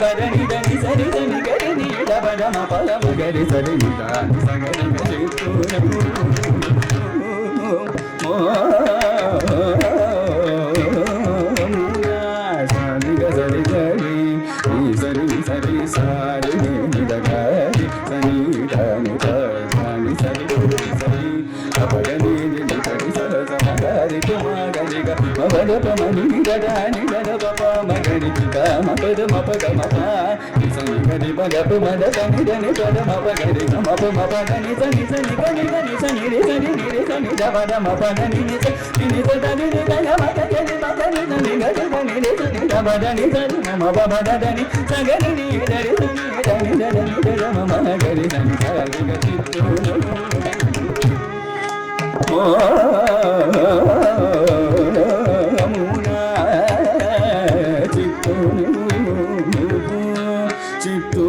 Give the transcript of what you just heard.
బదని దని సరి దని గరి నీడ బదమ పదమ గరి సరి నిదాని సగరి చిత్తూనము సరి గరి గరి ఈ సరి సరి సారి నిద గరి సని ధని ధని సరి సరి అపగని నిద సరి సర గరి తుమ గరి గ మబద పమని గదాని గద పప మగరి గమ పద మప గమ ప సని గరి బగ పమద సని దని పద మప గరి గమ ప మప దని సని సని గని గని సని రి సని రి సని ద పద మప దని ని సని దని ని గన మగ గని మగ ని దని గని దని రి సని ద పద ని సని మమ పద దని సగని ని దరి సని దని దని ద మమ గరి సని సరి గ చిత్తు చిత్తూ